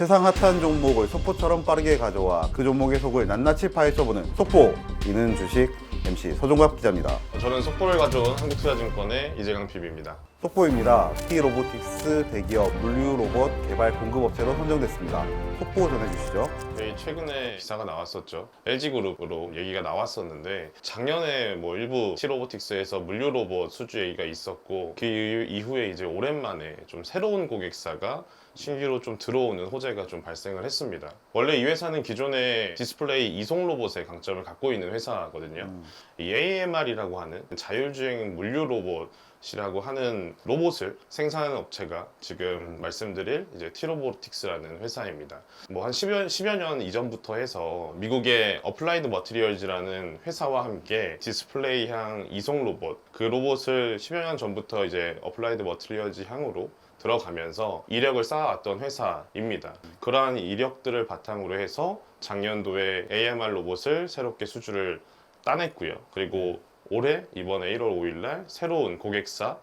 세상 핫한 종목을 속보처럼 빠르게 가져와 그 종목의 속을 낱낱이 파헤쳐보는 속보. 이는 주식 MC 서종갑 기자입니다. 저는 속보를 가져온 한국투자증권의 이재강 PB입니다. 속보입니다. T로보틱스 대기업 물류 로봇 개발 공급업체로 선정됐습니다. 속보 전해주시죠. 저희 최근에 기사가 나왔었죠. LG그룹으로 얘기가 나왔었는데 작년에 뭐 일부 T로보틱스에서 물류 로봇 수주 얘기가 있었고 그 이후에 이제 오랜만에 좀 새로운 고객사가 신규로 좀 들어오는 호재가 좀 발생을 했습니다. 원래 이 회사는 기존의 디스플레이 이송 로봇의 강점을 갖고 있는 회사거든요. 이 AMR이라고 하는 자율주행 물류 로봇이라고 하는 로봇을 생산하는 업체가 지금 말씀드릴 이제 T로보틱스라는 회사입니다. 뭐 한 10여 년 이전부터 해서 미국의 어플라이드 머티리얼즈라는 회사와 함께 디스플레이향 이송 로봇, 그 로봇을 10여 년 전부터 이제 어플라이드 머티리얼즈 향으로 들어가면서 이력을 쌓아왔던 회사입니다. 그러한 이력들을 바탕으로 해서 작년도에 AMR 로봇을 새롭게 수주를 따냈고요. 그리고 올해 이번에 1월 5일날 새로운 고객사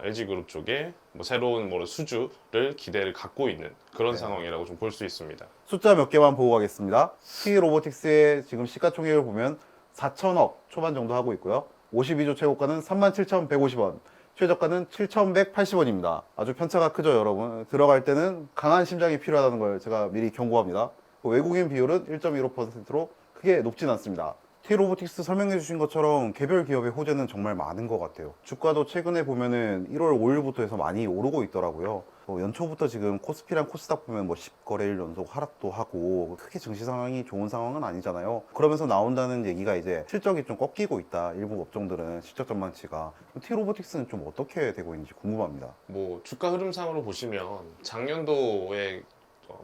LG그룹 쪽에 뭐 새로운 수주를 기대를 갖고 있는 그런 상황이라고 좀 볼 수 있습니다. 숫자 몇 개만 보고 가겠습니다. T로보틱스의 지금 시가총액을 보면 4천억 초반 정도 하고 있고요. 52조 최고가는 37,150원. 최저가는 7,180원입니다. 아주 편차가 크죠, 여러분. 들어갈 때는 강한 심장이 필요하다는 걸 제가 미리 경고합니다. 외국인 비율은 1.15%로 크게 높진 않습니다. T로보틱스 설명해 주신 것처럼 개별 기업의 호재는 정말 많은 것 같아요. 주가도 최근에 보면은 1월 5일부터 해서 많이 오르고 있더라고요. 연초부터 지금 코스피랑 코스닥 보면 10거래일 연속 하락도 하고 크게 증시 상황이 좋은 상황은 아니잖아요. 그러면서 나온다는 얘기가 이제 실적이 좀 꺾이고 있다. 일부 업종들은 실적 전망치가. T로보틱스는 좀 어떻게 되고 있는지 궁금합니다. 뭐 주가 흐름상으로 보시면 작년도에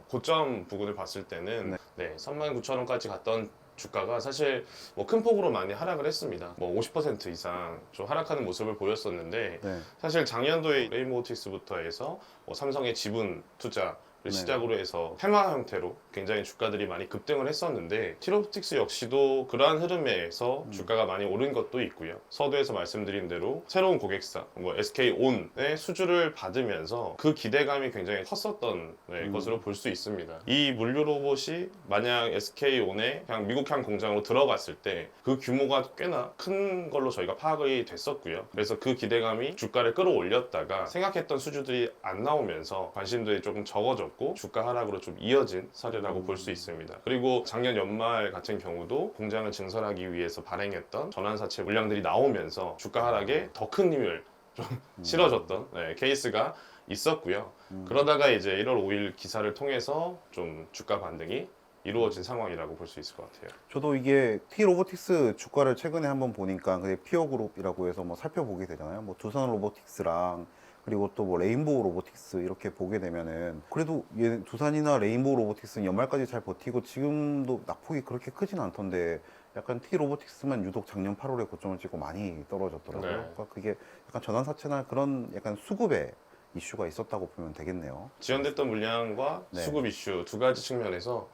고점 부근을 봤을 때는 39,000원까지 갔던 주가가 사실 큰 폭으로 많이 하락을 했습니다. 50% 이상 좀 하락하는 모습을 보였었는데 사실 작년도에 레인보우틱스부터 해서 삼성의 지분 투자를 시작으로 해서 테마 형태로 굉장히 주가들이 많이 급등을 했었는데 T로보틱스 역시도 그러한 흐름에서 주가가 많이 오른 것도 있고요. 서두에서 말씀드린 대로 새로운 고객사 SK온의 수주를 받으면서 그 기대감이 굉장히 컸었던 것으로 볼 수 있습니다. 이 물류 로봇이 만약 SK온의 그냥 미국향 공장으로 들어갔을 때 그 규모가 꽤나 큰 걸로 저희가 파악이 됐었고요. 그래서 그 기대감이 주가를 끌어올렸다가 생각했던 수주들이 안 나오면서 관심들이 조금 적어졌고 주가 하락으로 좀 이어진 사례라고 볼 수 있습니다. 그리고 작년 연말 같은 경우도 공장을 증설하기 위해서 발행했던 전환사채 물량들이 나오면서 주가 하락에 더 큰 힘을 좀 실어줬던 케이스가 있었고요. 그러다가 이제 1월 5일 기사를 통해서 좀 주가 반등이 이루어진 상황이라고 볼 수 있을 것 같아요. 저도 이게 T로보틱스 주가를 최근에 한번 보니까 피어그룹이라고 해서 살펴보게 되잖아요. 두산 로보틱스랑 그리고 또 레인보우 로보틱스 이렇게 보게 되면은 그래도 두산이나 레인보우 로보틱스는 연말까지 잘 버티고 지금도 낙폭이 그렇게 크진 않던데 약간 T로보틱스만 유독 작년 8월에 고점을 찍고 많이 떨어졌더라고요. 그러니까 그게 약간 전환사채나 그런 약간 수급에 이슈가 있었다고 보면 되겠네요. 지연됐던 물량과 수급 이슈 두 가지 측면에서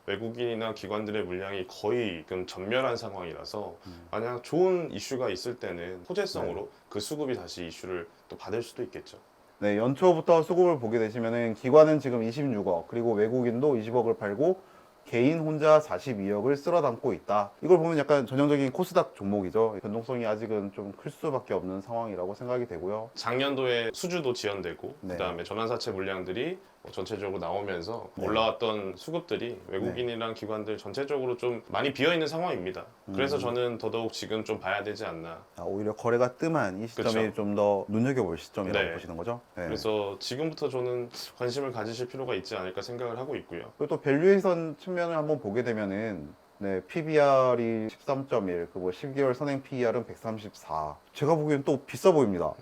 외국인이나 기관들의 물량이 거의 전멸한 상황이라서 만약 좋은 이슈가 있을 때는 호재성으로 그 수급이 다시 이슈를 또 받을 수도 있겠죠. 네, 연초부터 수급을 보게 되시면은 기관은 지금 26억, 그리고 외국인도 20억을 팔고 개인 혼자 42억을 쓸어 담고 있다. 이걸 보면 약간 전형적인 코스닥 종목이죠. 변동성이 아직은 좀 클 수밖에 없는 상황이라고 생각이 되고요. 작년도에 수주도 지연되고 그다음에 전환사채 물량들이 전체적으로 나오면서 올라왔던 수급들이 외국인이랑 기관들 전체적으로 좀 많이 비어있는 상황입니다. 그래서 저는 더더욱 지금 좀 봐야 되지 않나. 오히려 거래가 뜸한 이 시점이 좀 더 눈여겨볼 시점이라고 보시는 거죠? 그래서 지금부터 저는 관심을 가지실 필요가 있지 않을까 생각을 하고 있고요. 그리고 또 밸류에이션 측면을 한번 보게 되면은 PBR이 13.1, 그리고 12개월 선행 PER은 134. 제가 보기엔 또 비싸 보입니다.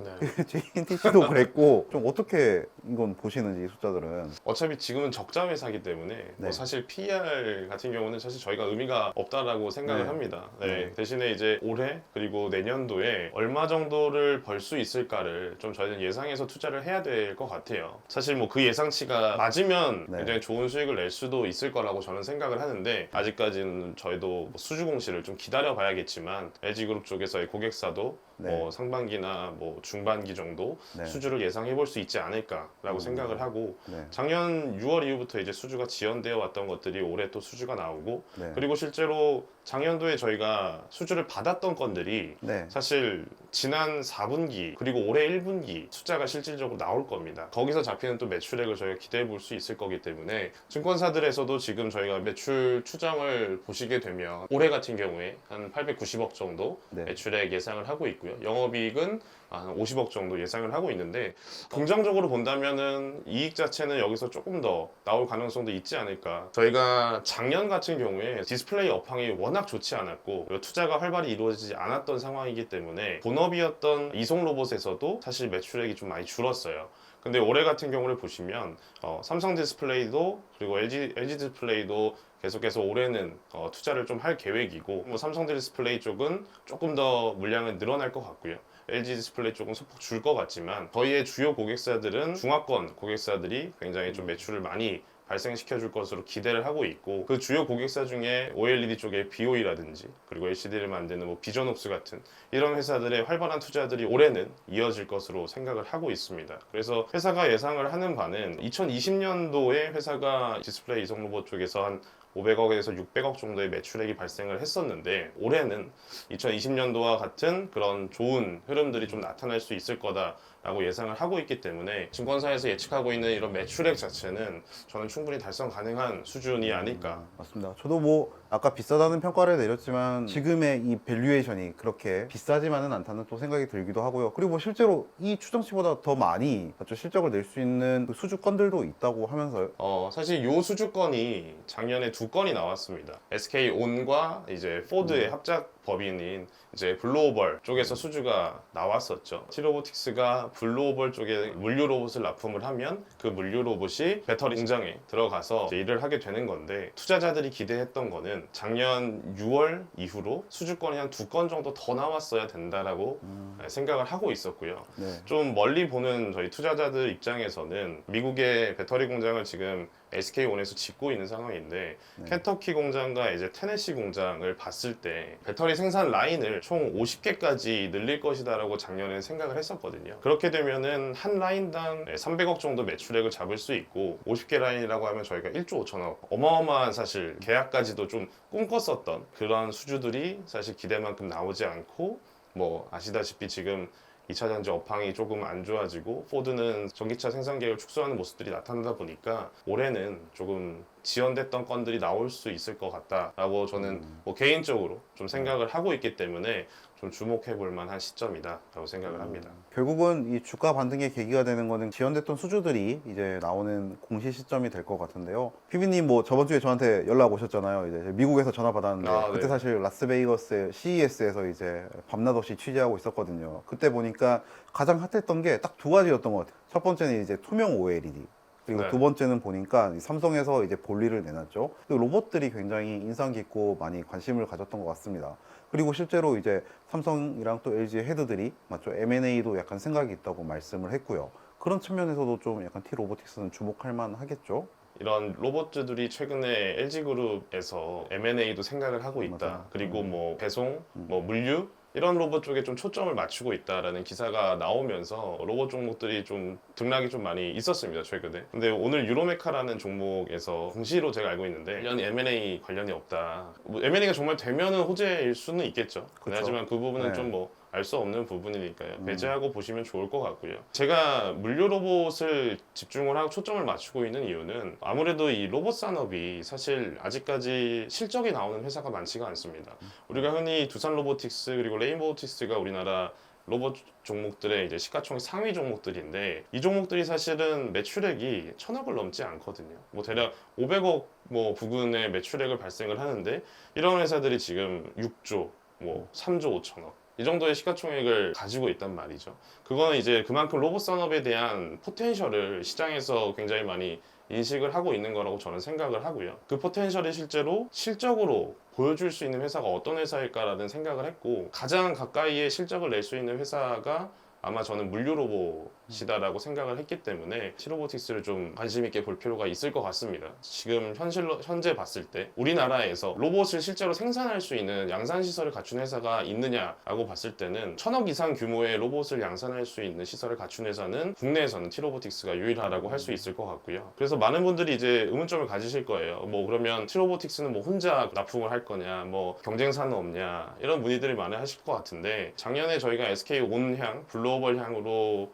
JNTC도 그랬고 좀 어떻게 이건 보시는지 이 숫자들은. 어차피 지금은 적자 회사이기 때문에 사실 PER 같은 경우는 사실 저희가 의미가 없다라고 생각을 합니다. 대신에 이제 올해 그리고 내년도에 얼마 정도를 벌 수 있을까를 좀 저희는 예상해서 투자를 해야 될 것 같아요. 사실 그 예상치가 맞으면 굉장히 좋은 수익을 낼 수도 있을 거라고 저는 생각을 하는데 아직까지는 저희도 수주 공시를 좀 기다려 봐야겠지만 LG그룹 쪽에서의 고객사도 네. 뭐 상반기나 뭐 중반기 정도 네. 수주를 예상해 볼 수 있지 않을까라고 생각을 하고 네. 작년 6월 이후부터 이제 수주가 지연되어 왔던 것들이 올해 또 수주가 나오고 네. 그리고 실제로 작년도에 저희가 수주를 받았던 건들이 네. 사실 지난 4분기 그리고 올해 1분기 숫자가 실질적으로 나올 겁니다. 거기서 잡히는 또 매출액을 저희가 기대해 볼 수 있을 거기 때문에 증권사들에서도 지금 저희가 매출 추정을 보시게 되면 올해 같은 경우에 한 890억 정도 네. 매출액 예상을 하고 있고요. 영업이익은 한 50억 정도 예상을 하고 있는데 긍정적으로 본다면은 이익 자체는 여기서 조금 더 나올 가능성도 있지 않을까. 저희가 작년 같은 경우에 디스플레이 업황이 워낙 좋지 않았고 그리고 투자가 활발히 이루어지지 않았던 상황이기 때문에 본업이었던 이송 로봇에서도 사실 매출액이 좀 많이 줄었어요. 근데 올해 같은 경우를 보시면 삼성 디스플레이도 그리고 LG 디스플레이도 계속해서 올해는 투자를 좀 할 계획이고 뭐 삼성 디스플레이 쪽은 조금 더 물량은 늘어날 것 같고요. LG 디스플레이 쪽은 소폭 줄 것 같지만 저희의 주요 고객사들은 중화권 고객사들이 굉장히 좀 매출을 많이 발생시켜 줄 것으로 기대를 하고 있고 그 주요 고객사 중에 OLED 쪽의 BOE라든지 그리고 LCD를 만드는 뭐 비전옵스 같은 이런 회사들의 활발한 투자들이 올해는 이어질 것으로 생각을 하고 있습니다. 그래서 회사가 예상을 하는 바는 2020년도에 회사가 디스플레이 이송 로봇 쪽에서 한 500억에서 600억 정도의 매출액이 발생을 했었는데 올해는 2020년도와 같은 그런 좋은 흐름들이 좀 나타날 수 있을 거다라고 예상을 하고 있기 때문에 증권사에서 예측하고 있는 이런 매출액 자체는 저는 충분히 달성 가능한 수준이 아닐까. 맞습니다. 저도 뭐 아까 비싸다는 평가를 내렸지만 지금의 이 밸류에이션이 그렇게 비싸지만은 않다는 또 생각이 들기도 하고요. 그리고 뭐 실제로 이 추정치보다 더 많이 실적을 낼 수 있는 그 수주건들도 있다고 하면서요. 사실 요 수주건이 작년에 두 건이 나왔습니다. SK온과 이제 포드의 합작 법인인 이제 블루오벌 쪽에서 수주가 나왔었죠. T로보틱스가 블루오벌 쪽에 물류 로봇을 납품을 하면 그 물류 로봇이 배터리 공장에 들어가서 이제 일을 하게 되는 건데 투자자들이 기대했던 거는 작년 6월 이후로 수주건이 한 두 건 정도 더 나왔어야 된다라고 생각을 하고 있었고요. 네. 좀 멀리 보는 저희 투자자들 입장에서는 미국의 배터리 공장을 지금 SK온에서 짓고 있는 상황인데 네. 켄터키 공장과 이제 테네시 공장을 봤을 때 배터리 생산 라인을 총 50개까지 늘릴 것이다라고 작년에 생각을 했었거든요. 그렇게 되면은 한 라인당 300억 정도 매출액을 잡을 수 있고 50개 라인이라고 하면 저희가 1조 5천억 어마어마한 사실 계약까지도 좀 꿈꿨었던 그런 수주들이 사실 기대만큼 나오지 않고 뭐 아시다시피 지금 2차 전지 업황이 조금 안 좋아지고 포드는 전기차 생산 계획을 축소하는 모습들이 나타나다 보니까 올해는 조금 지연됐던 건들이 나올 수 있을 것 같다라고 저는 뭐 개인적으로 좀 생각을 하고 있기 때문에 좀 주목해 볼 만한 시점이다라고 생각을 합니다. 결국은 이 주가 반등의 계기가 되는 거는 지연됐던 수주들이 이제 나오는 공시 시점이 될 것 같은데요. 피비님 뭐 저번 주에 저한테 연락 오셨잖아요. 이제 미국에서 전화 받았는데 그때 네. 사실 라스베이거스 CES에서 이제 밤낮 없이 취재하고 있었거든요. 그때 보니까 가장 핫했던 게 딱 두 가지였던 것 같아요. 첫 번째는 이제 투명 OLED. 그리고 네. 두 번째는 보니까 삼성에서 이제 볼일을 내놨죠. 그리고 로봇들이 굉장히 인상 깊고 많이 관심을 가졌던 것 같습니다. 그리고 실제로 이제 삼성이랑 또 LG 헤드들이 맞죠, M&A도 약간 생각이 있다고 말씀을 했고요. 그런 측면에서도 좀 약간 T로보틱스는 주목할 만하겠죠. 이런 로봇들이 최근에 LG그룹에서 M&A도 생각을 하고 있다. 맞아요. 그리고 뭐 배송, 뭐 물류 이런 로봇 쪽에 좀 초점을 맞추고 있다라는 기사가 나오면서 로봇 종목들이 좀 등락이 좀 많이 있었습니다, 최근에. 근데 오늘 유로메카라는 종목에서 공시로 제가 알고 있는데 1년 M&A 관련이 없다. 뭐 M&A가 정말 되면은 호재일 수는 있겠죠. 그쵸. 하지만 그 부분은 네. 좀 뭐 알 수 없는 부분이니까요. 배제하고 보시면 좋을 것 같고요. 제가 물류 로봇을 집중을 하고 초점을 맞추고 있는 이유는 아무래도 이 로봇 산업이 사실 아직까지 실적이 나오는 회사가 많지가 않습니다. 우리가 흔히 두산 로보틱스 그리고 레인보우틱스가 우리나라 로봇 종목들의 이제 시가총액 상위 종목들인데 이 종목들이 사실은 매출액이 1,000억을 넘지 않거든요. 뭐 대략 500억 뭐 부근의 매출액을 발생을 하는데 이런 회사들이 지금 6조, 뭐 3조 5천억 이 정도의 시가총액을 가지고 있단 말이죠. 그거는 이제 그만큼 로봇 산업에 대한 포텐셜을 시장에서 굉장히 많이 인식을 하고 있는 거라고 저는 생각을 하고요. 그 포텐셜이 실제로 실적으로 보여줄 수 있는 회사가 어떤 회사일까라는 생각을 했고 가장 가까이에 실적을 낼 수 있는 회사가 아마 저는 물류 로봇이다라고 생각을 했기 때문에 T-로보틱스를 좀 관심 있게 볼 필요가 있을 것 같습니다. 지금 현재 봤을 때 우리나라에서 로봇을 실제로 생산할 수 있는 양산 시설을 갖춘 회사가 있느냐라고 봤을 때는 1000억 이상 규모의 로봇을 양산할 수 있는 시설을 갖춘 회사는 국내에서는 T-로보틱스가 유일하다고 할 수 있을 것 같고요. 그래서 많은 분들이 이제 의문점을 가지실 거예요. 뭐 그러면 T-로보틱스는 뭐 혼자 납품을 할 거냐, 뭐 경쟁사는 없냐, 이런 문의들이 많이 하실 것 같은데, 작년에 저희가 SK온향, 글로벌 향으로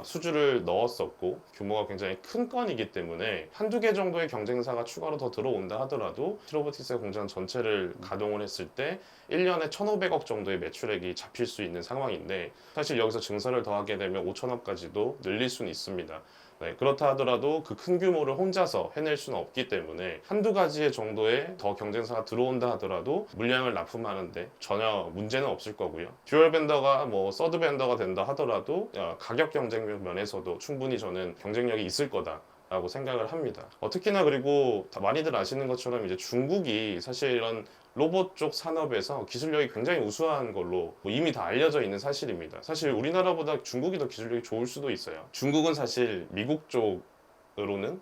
수주를 넣었었고 규모가 굉장히 큰 건이기 때문에 한두 개 정도의 경쟁사가 추가로 더 들어온다 하더라도 T-로보틱스의 공장 전체를 가동을 했을 때 1년에 1,500억 정도의 매출액이 잡힐 수 있는 상황인데, 사실 여기서 증설을 더하게 되면 5천억까지도 늘릴 수는 있습니다. 네, 그렇다 하더라도 그 큰 규모를 혼자서 해낼 수는 없기 때문에 한두 가지 정도의 더 경쟁사가 들어온다 하더라도 물량을 납품하는데 전혀 문제는 없을 거고요. 듀얼 벤더가 뭐 서드 벤더가 된다 하더라도 가격 경쟁 면에서도 충분히 저는 경쟁력이 있을 거다 라고 생각을 합니다. 특히나 그리고 다 많이들 아시는 것처럼 이제 중국이 사실 이런 로봇 쪽 산업에서 기술력이 굉장히 우수한 걸로 이미 다 알려져 있는 사실입니다. 사실 우리나라보다 중국이 더 기술력이 좋을 수도 있어요. 중국은 사실 미국 쪽으로는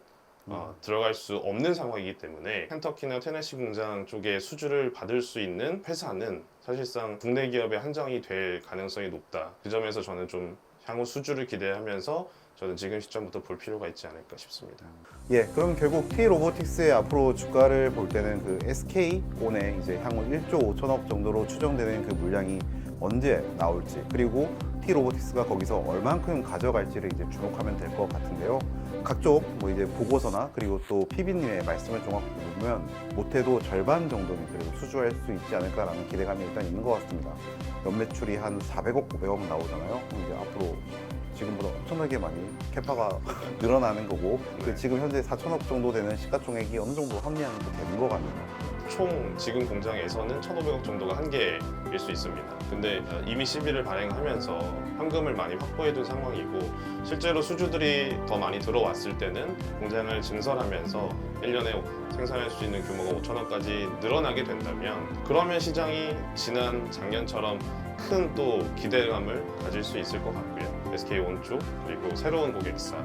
들어갈 수 없는 상황이기 때문에 켄터키나 테네시 공장 쪽에 수주를 받을 수 있는 회사는 사실상 국내 기업에 한정이 될 가능성이 높다. 그 점에서 저는 좀 향후 수주를 기대하면서 저는 지금 시점부터 볼 필요가 있지 않을까 싶습니다. 예, 그럼 결국 T-로보틱스의 앞으로 주가를 볼 때는 그 SK온의 이제 향후 1조 5천억 정도로 추정되는 그 물량이 언제 나올지, 그리고 T-로보틱스가 거기서 얼만큼 가져갈지를 이제 주목하면 될 것 같은데요. 각종 뭐 이제 보고서나 그리고 또 PB님의 말씀을 종합해 보면 못해도 절반 정도는 그래도 수주할 수 있지 않을까라는 기대감이 일단 있는 것 같습니다. 연매출이 한 400억, 500억 나오잖아요. 그럼 이제 앞으로 지금보다 엄청나게 많이 캐파가 늘어나는 거고, 그 지금 현재 4천억 정도 되는 시가총액이 어느 정도 합리화는 되는 것 같네요. 총 지금 공장에서는 1,500억 정도가 한계일 수 있습니다. 근데 이미 CB를 발행하면서 현금을 많이 확보해둔 상황이고, 실제로 수주들이 더 많이 들어왔을 때는 공장을 증설하면서 1년에 생산할 수 있는 규모가 5천억까지 늘어나게 된다면, 그러면 시장이 작년처럼 큰 또 기대감을 가질 수 있을 것 같고요. SK온 쪽 그리고 새로운 고객사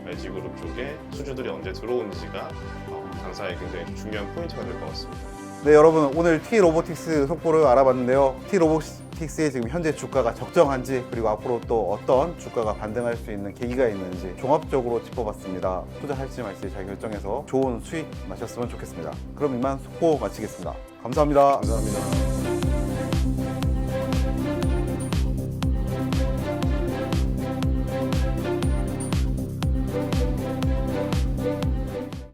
LG그룹 쪽에 수주들이 언제 들어오는지가 당사에 굉장히 중요한 포인트가 될 것 같습니다. 네, 여러분 오늘 T-로보틱스 속보를 알아봤는데요. T-로보틱스의 지금 현재 주가가 적정한지, 그리고 앞으로 또 어떤 주가가 반등할 수 있는 계기가 있는지 종합적으로 짚어봤습니다. 투자할지 말지 잘 결정해서 좋은 수익 나셨으면 좋겠습니다. 그럼 이만 속보 마치겠습니다. 감사합니다. 감사합니다.